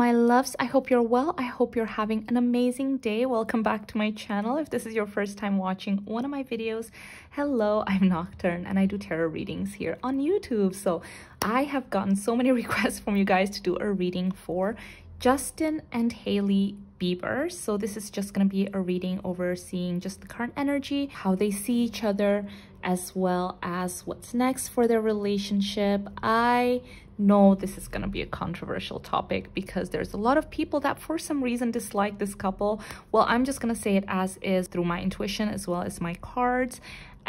my loves, I hope you're well. I hope you're having an amazing day. Welcome back to my channel. If this is your first time watching one of my videos, hello, I'm Nocturne and I do tarot readings here on YouTube. So I have gotten so many requests from you guys to do a reading for Justin and Hailey Bieber. So this is just going to be a reading overseeing just the current energy, how they see each other, as well as what's next for their relationship. I know this is going to be a controversial topic because there's a lot of people that for some reason dislike this couple. Well, I'm just going to say it as is through my intuition as well as my cards.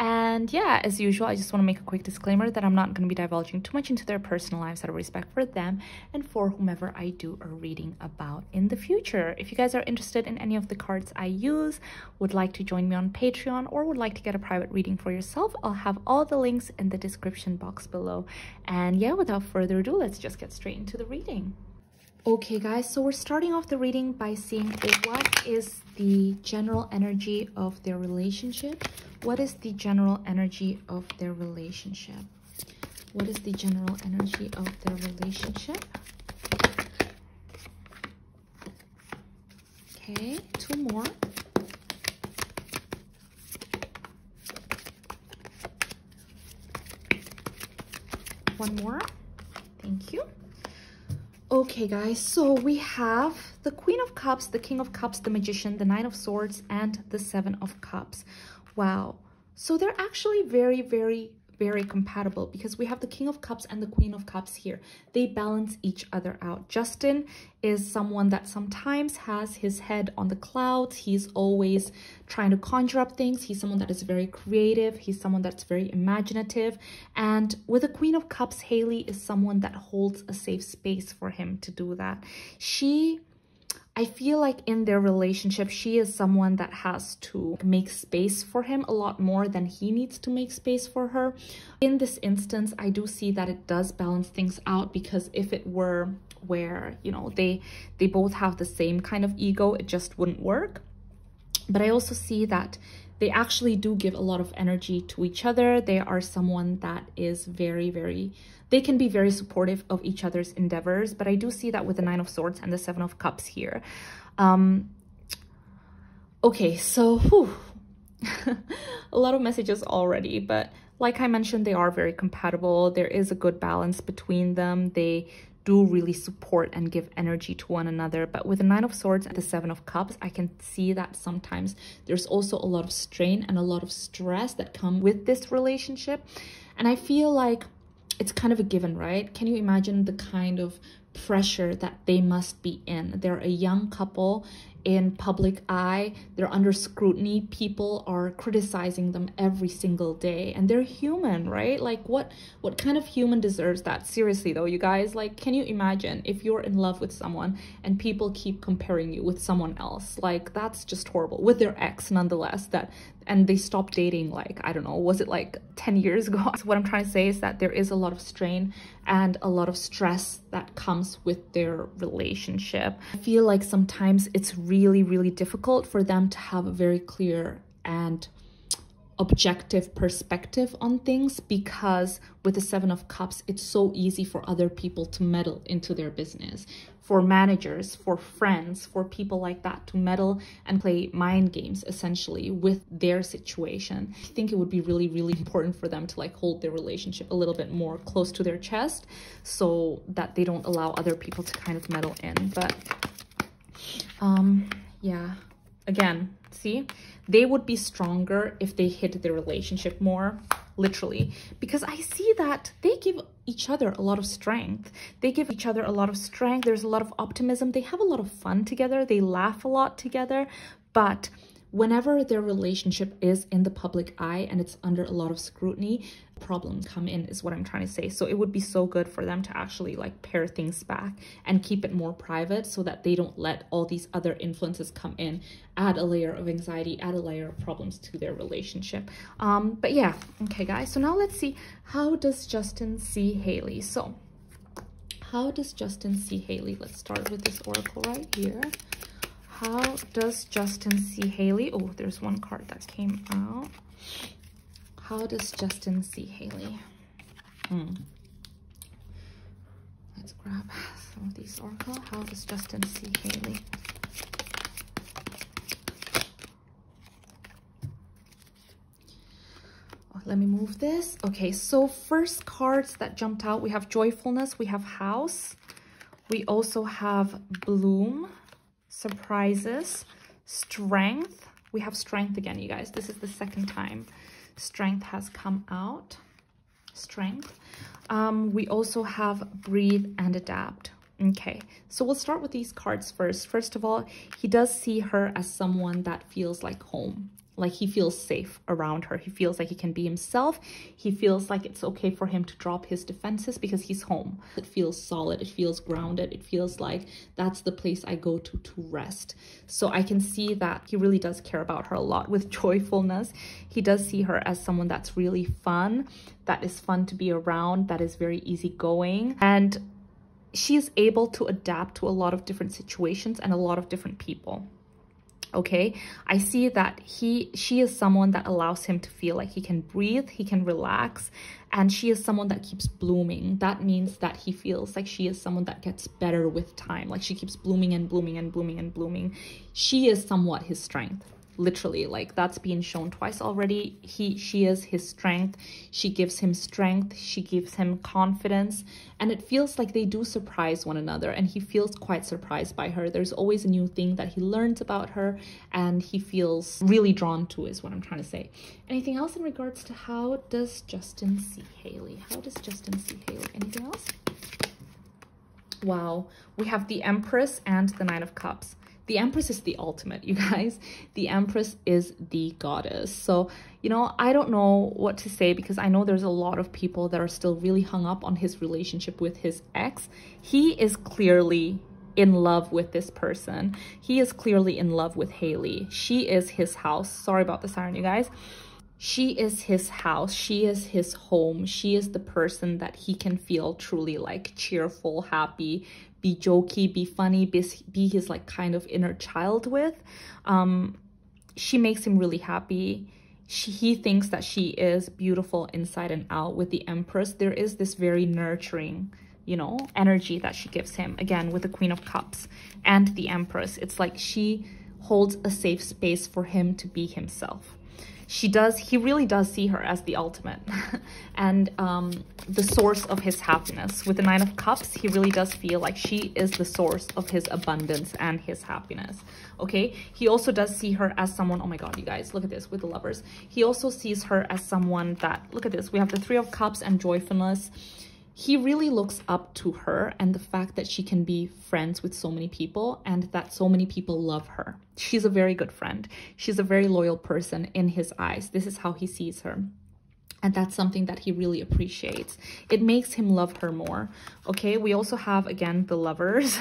And yeah, as usual, I just want to make a quick disclaimer that I'm not going to be divulging too much into their personal lives out of respect for them and for whomever I do a reading about in the future. If you guys are interested in any of the cards I use, would like to join me on Patreon, or would like to get a private reading for yourself, I'll have all the links in the description box below. And yeah, without further ado, let's just get straight into the reading. Okay guys, so we're starting off the reading by seeing what is the general energy of their relationship. What is the general energy of their relationship? What is the general energy of their relationship? Okay, two more. One more. Thank you. Okay guys, so we have the Queen of Cups, the King of Cups, the Magician, the Knight of Swords, and the Seven of Cups. Wow. So they're actually very compatible because we have the King of Cups and the Queen of Cups here. They balance each other out. Justin is someone that sometimes has his head on the clouds. He's always trying to conjure up things. He's someone that is very creative. He's someone that's very imaginative. And with the Queen of Cups, Hailey is someone that holds a safe space for him to do that. I feel like in their relationship, she is someone that has to make space for him a lot more than he needs to make space for her. In this instance, I do see that it does balance things out, because if it were where, you know, they both have the same kind of ego, it just wouldn't work. But I also see that they actually do give a lot of energy to each other. They are someone that is they can be very supportive of each other's endeavors. But I do see that with the Nine of Swords and the Seven of Cups here. Okay, so a lot of messages already, but like I mentioned, they are very compatible. There is a good balance between them. They do really support and give energy to one another. But with the Nine of Swords and the Seven of Cups, I can see that sometimes there's also a lot of strain and a lot of stress that come with this relationship. And I feel like it's kind of a given, right? Can you imagine the kind of pressure that they must be in? They're a young couple in public eye. They're under scrutiny. People are criticizing them every single day, and they're human, right? Like what kind of human deserves that? Seriously though, you guys, like, can you imagine if you're in love with someone and people keep comparing you with someone else? Like, that's just horrible. With their ex, nonetheless, and they stopped dating, like, I don't know, was it like 10 years ago? So what I'm trying to say is that there is a lot of strain and a lot of stress that comes with their relationship. I feel like sometimes it's really difficult for them to have a very clear and objective perspective on things, because with the Seven of Cups, it's so easy for other people to meddle into their business, for managers, for friends, for people like that to meddle and play mind games essentially with their situation. I think it would be really important for them to like hold their relationship a little bit more close to their chest so that they don't allow other people to kind of meddle in. But yeah, again, see, they would be stronger if they hid their relationship more, literally, because I see that they give each other a lot of strength. They give each other a lot of strength. There's a lot of optimism. They have a lot of fun together. They laugh a lot together. But whenever their relationship is in the public eye and it's under a lot of scrutiny, problems come in, is what I'm trying to say. So it would be so good for them to actually like pare things back and keep it more private so that they don't let all these other influences come in, add a layer of anxiety, add a layer of problems to their relationship. But yeah, okay guys, so now let's see, how does Justin see Hailey? So how does Justin see Hailey? Let's start with this oracle right here. How does Justin see Hailey? Oh, there's one card that came out. How does Justin see Hailey? Let's grab some of these oracle. How does Justin see Hailey? Oh, let me move this. Okay, so first cards that jumped out, we have joyfulness, we have house, we also have bloom, surprises, strength. We have strength again, you guys. This is the second time strength has come out. Strength. We also have breathe and adapt. Okay, so we'll start with these cards first. First of all, he does see her as someone that feels like home. Like he feels safe around her. He feels like he can be himself. He feels like it's okay for him to drop his defenses because he's home. It feels solid. It feels grounded. It feels like that's the place I go to rest. So I can see that he really does care about her a lot. With joyfulness, he does see her as someone that's really fun, that is fun to be around, that is very easygoing. And she is able to adapt to a lot of different situations and a lot of different people. Okay, I see that she is someone that allows him to feel like he can breathe, he can relax, and she is someone that keeps blooming. That means that he feels like she is someone that gets better with time, like she keeps blooming and blooming and blooming and blooming. She is somewhat his strength. Literally, like that's been shown twice already. She is his strength. She gives him strength. She gives him confidence. And it feels like they do surprise one another. And he feels quite surprised by her. There's always a new thing that he learns about her. And he feels really drawn to, is what I'm trying to say. Anything else in regards to how does Justin see Hailey? How does Justin see Hailey? Anything else? Wow. We have the Empress and the Nine of Cups. The Empress is the ultimate, you guys. The Empress is the goddess. So, you know, I don't know what to say because I know there's a lot of people that are still really hung up on his relationship with his ex. He is clearly in love with this person. He is clearly in love with Hailey. She is his house. Sorry about the siren, you guys. She is his house. She is his home. She is the person that he can feel truly like cheerful, happy, be jokey, be funny, be his like kind of inner child with. She makes him really happy. He thinks that she is beautiful inside and out. With the Empress, there is this very nurturing, you know, energy that she gives him. Again, with the Queen of Cups and the Empress, it's like she holds a safe space for him to be himself. He really does see her as the ultimate and the source of his happiness. With the Nine of Cups, he really does feel like she is the source of his abundance and his happiness. Okay, he also does see her as someone, oh my god, you guys, look at this with the Lovers. He also sees her as someone that, look at this, we have the Three of Cups and joyfulness. He really looks up to her and the fact that she can be friends with so many people and that so many people love her. She's a very good friend. She's a very loyal person in his eyes. This is how he sees her. And that's something that he really appreciates. It makes him love her more. Okay, we also have, again, the Lovers.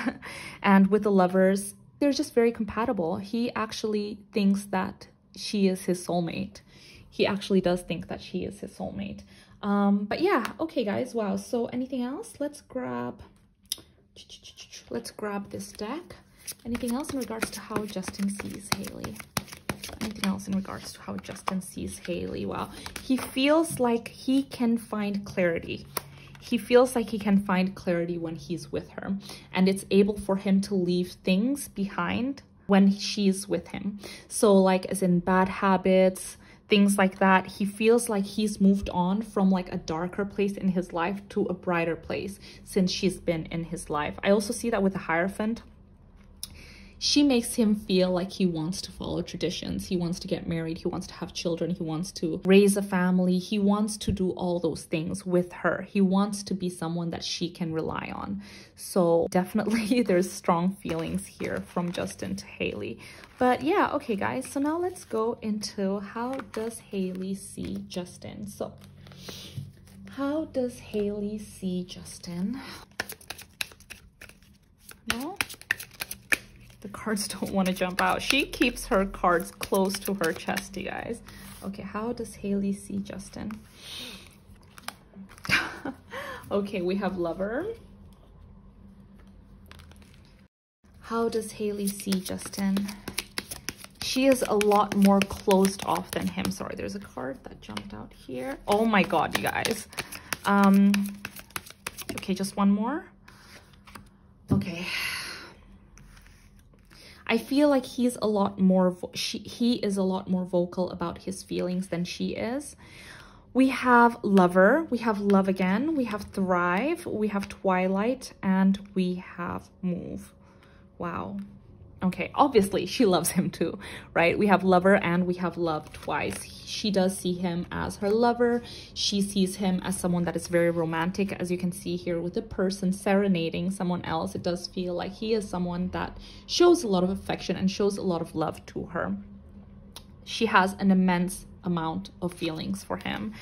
And with the Lovers, they're just very compatible. He actually thinks that she is his soulmate. He actually does think that she is his soulmate. But yeah, okay guys, wow. So anything else? Let's grab this deck. Anything else in regards to how Justin sees Hailey? Anything else in regards to how Justin sees Hailey? Wow, he feels like he can find clarity. He feels like he can find clarity when he's with her, and it's able for him to leave things behind when she's with him. So like as in bad habits, things like that. He feels like he's moved on from like a darker place in his life to a brighter place since she's been in his life. I also see that with the Hierophant. She makes him feel like he wants to follow traditions. He wants to get married. He wants to have children. He wants to raise a family. He wants to do all those things with her. He wants to be someone that she can rely on. So definitely there's strong feelings here from Justin to Hailey. But yeah, okay guys, so now let's go into how does Hailey see Justin. So how does Hailey see Justin? No? The cards don't want to jump out. She keeps her cards close to her chest, you guys. Okay, how does Hailey see Justin? Okay, we have Lover. How does Hailey see Justin? She is a lot more closed off than him. Sorry, there's a card that jumped out here. Oh my god, you guys. Okay, just one more. Okay. I feel like he's a lot more, he is a lot more vocal about his feelings than she is. We have Lover, we have Love Again, we have Thrive, we have Twilight, and we have Move. Wow. Okay, obviously she loves him too, right? We have Lover and we have Love twice. She does see him as her lover. She sees him as someone that is very romantic, as you can see here with the person serenading someone else. It does feel like he is someone that shows a lot of affection and shows a lot of love to her. She has an immense amount of feelings for him.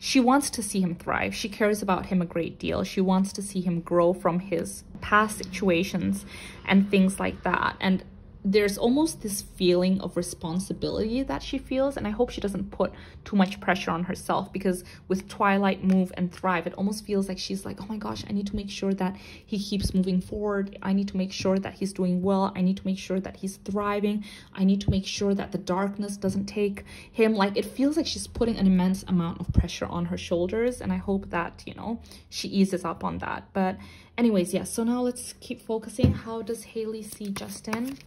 She wants to see him thrive. She cares about him a great deal. She wants to see him grow from his past situations and things like that. And there's almost this feeling of responsibility that she feels, and I hope she doesn't put too much pressure on herself, because with Twilight, Move, and Thrive, it almost feels like she's like, oh my gosh, I need to make sure that he keeps moving forward. I need to make sure that he's doing well. I need to make sure that he's thriving. I need to make sure that the darkness doesn't take him. Like, it feels like she's putting an immense amount of pressure on her shoulders, and I hope that, you know, she eases up on that. But anyways, yeah, so now let's keep focusing. How does Hailey see Justin?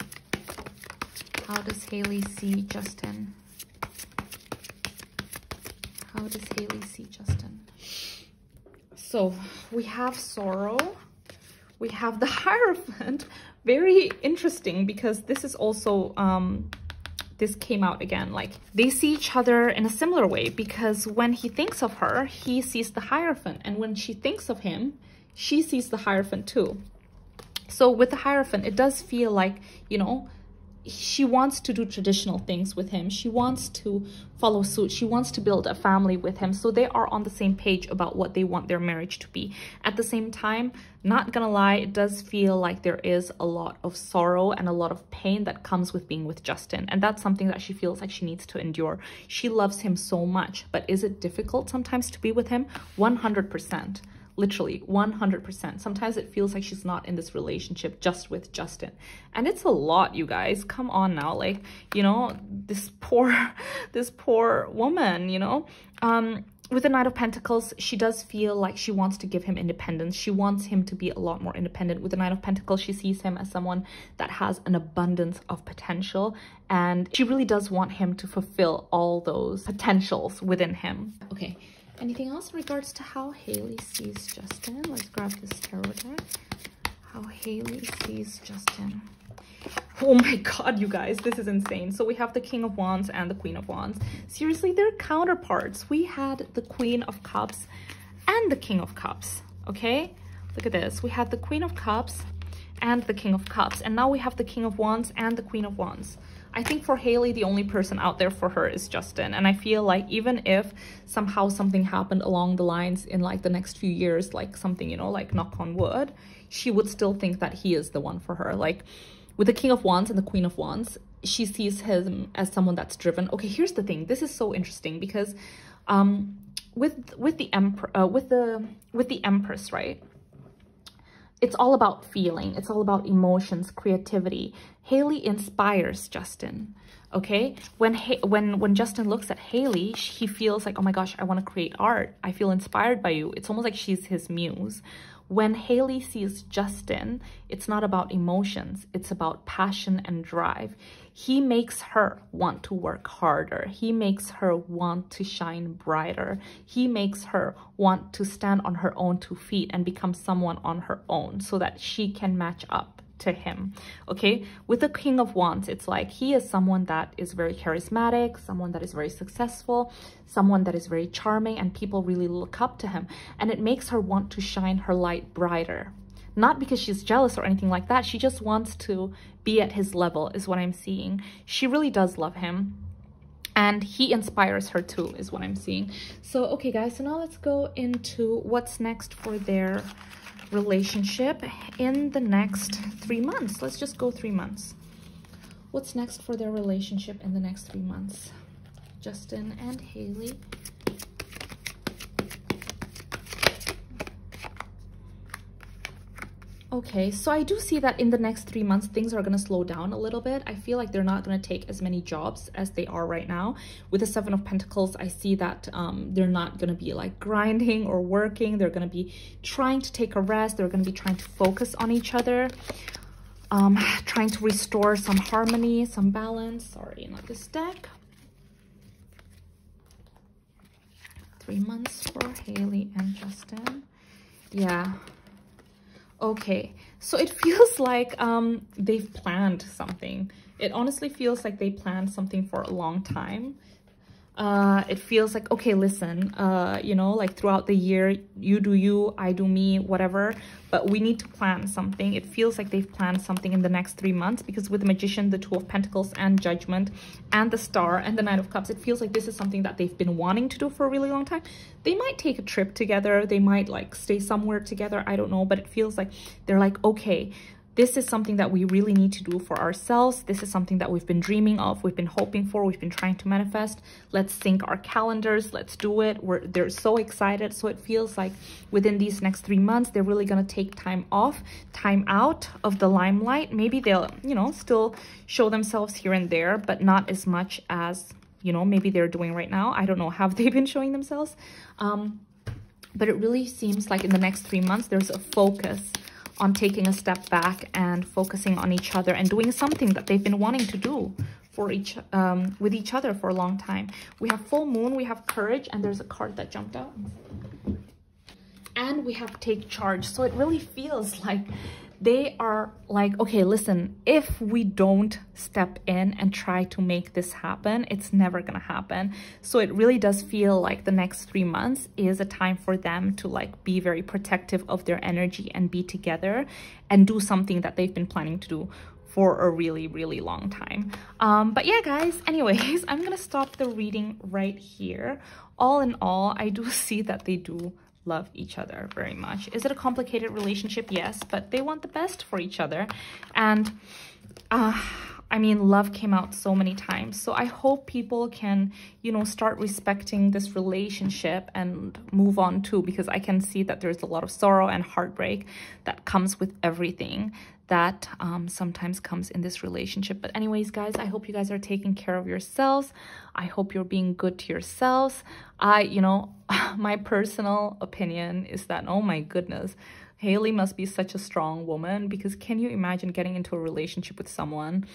How does Hailey see Justin? How does Hailey see Justin? So we have Sorrow. We have the Hierophant. Very interesting, because this is also, this came out again. Like, they see each other in a similar way, because when he thinks of her, he sees the Hierophant. And when she thinks of him, she sees the Hierophant too. So with the Hierophant, it does feel like, you know, she wants to do traditional things with him. She wants to follow suit. She wants to build a family with him. So they are on the same page about what they want their marriage to be. At the same time, not gonna lie, it does feel like there is a lot of sorrow and a lot of pain that comes with being with Justin. And that's something that she feels like she needs to endure. She loves him so much, but is it difficult sometimes to be with him? 100%. Literally 100%. Sometimes it feels like she's not in this relationship just with Justin, and it's a lot, you guys. Come on now, like, you know, this poor woman, you know. With the Knight of Pentacles, she does feel like she wants to give him independence. She wants him to be a lot more independent. With the Knight of Pentacles, she sees him as someone that has an abundance of potential, and she really does want him to fulfill all those potentials within him. Okay. Anything else in regards to how Hailey sees Justin? Let's grab this tarot deck. How Hailey sees Justin. Oh my god, you guys, this is insane. So we have the King of Wands and the Queen of Wands. Seriously, they're counterparts. We had the Queen of Cups and the King of Cups, okay? Look at this. We had the Queen of Cups and the King of Cups, and now we have the King of Wands and the Queen of Wands. I think for Hailey, the only person out there for her is Justin. And I feel like even if somehow something happened along the lines in like the next few years, like something, you know, like knock on wood, she would still think that he is the one for her. Like with the King of Wands and the Queen of Wands, she sees him as someone that's driven. Okay, here's the thing. This is so interesting, because with the Empress, right? It's all about feeling. It's all about emotions, creativity. Hailey inspires Justin, okay? When Justin looks at Hailey, he feels like, oh my gosh, I want to create art. I feel inspired by you. It's almost like she's his muse. When Hailey sees Justin, it's not about emotions. It's about passion and drive. He makes her want to work harder. He makes her want to shine brighter. He makes her want to stand on her own 2 feet and become someone on her own so that she can match up to him, okay? With the King of Wands, it's like he is someone that is very charismatic, someone that is very successful, someone that is very charming, and people really look up to him. And it makes her want to shine her light brighter. Not because she's jealous or anything like that. She just wants to be at his level, is what I'm seeing. She really does love him. And he inspires her too, is what I'm seeing. So, okay, guys, so now let's go into what's next for their relationship in the next 3 months. Let's just go 3 months. What's next for their relationship in the next 3 months? Justin and Hailey. Okay, so I do see that in the next 3 months, things are going to slow down a little bit. I feel like they're not going to take as many jobs as they are right now. With the Seven of Pentacles, I see that they're not going to be like grinding or working. They're going to be trying to take a rest. They're going to be trying to focus on each other, trying to restore some harmony, some balance. Sorry, not this deck. 3 months for Hailey and Justin. Yeah. Okay, so it feels like they've planned something. It honestly feels like they planned something for a long time. It feels like, okay, listen, you know, like throughout the year, you do you, I do me, whatever, but we need to plan something. It feels like they've planned something in the next 3 months, because with the Magician, the Two of Pentacles, and Judgment, and the Star, and the Knight of Cups, it feels like this is something that they've been wanting to do for a really long time. They might take a trip together. They might like stay somewhere together. I don't know, but it feels like they're like, okay, this is something that we really need to do for ourselves. This is something that we've been dreaming of, we've been hoping for, we've been trying to manifest. Let's sync our calendars, let's do it. They're so excited. So it feels like within these next 3 months, they're really gonna take time off, time out of the limelight. Maybe they'll, you know, still show themselves here and there, but not as much as, you know, maybe they're doing right now. I don't know, have they been showing themselves? But it really seems like in the next 3 months, there's a focus on taking a step back and focusing on each other and doing something that they've been wanting to do for with each other for a long time. We have full moon, we have courage, and there's a card that jumped out. And we have take charge. So it really feels like they are like, okay, listen, if we don't step in and try to make this happen, it's never gonna happen. So it really does feel like the next 3 months is a time for them to like be very protective of their energy and be together and do something that they've been planning to do for a really, really long time. But yeah, guys, anyways, I'm gonna stop the reading right here. All in all, I do see that they do love each other very much. Is it a complicated relationship? Yes, but they want the best for each other. And I mean, love came out so many times. So I hope people can, you know, start respecting this relationship and move on too, because I can see that there's a lot of sorrow and heartbreak that comes with everything that sometimes comes in this relationship. But anyways, guys, I hope you guys are taking care of yourselves. I hope you're being good to yourselves. You know, my personal opinion is that, oh my goodness, Hailey must be such a strong woman, because can you imagine getting into a relationship with someone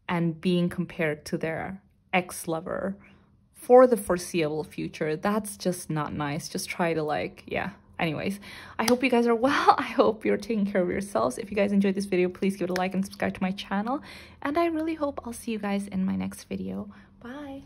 and being compared to their ex-lover for the foreseeable future? That's just not nice. Just try to like, yeah. Anyways, I hope you guys are well. I hope you're taking care of yourselves. If you guys enjoyed this video, please give it a like and subscribe to my channel. And I really hope I'll see you guys in my next video. Bye.